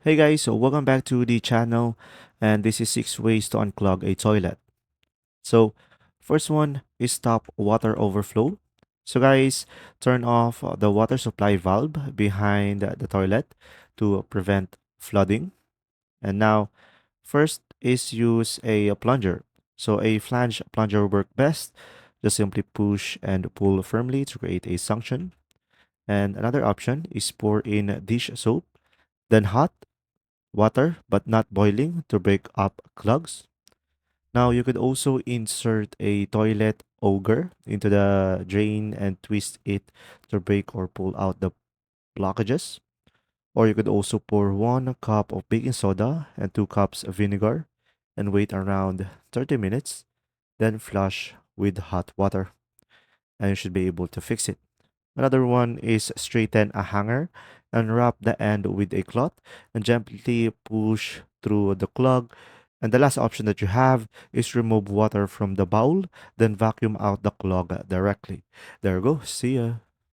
Hey guys, so welcome back to the channel, and this is 6 ways to unclog a toilet. So, first one is stop water overflow. So guys, turn off the water supply valve behind the toilet to prevent flooding. And now, first is use a plunger. So a flange plunger work best. Just simply push and pull firmly to create a suction. And another option is pour in dish soap, then hot water but not boiling to break up clogs. Now you could also insert a toilet auger into the drain and twist it to break or pull out the blockages. Or you could also pour 1 cup of baking soda and 2 cups of vinegar and wait around 30 minutes, then flush with hot water, and you should be able to fix it. Another one is straighten a hanger and wrap the end with a cloth and gently push through the clog. And the last option that you have is remove water from the bowl, then vacuum out the clog directly. There you go. See ya.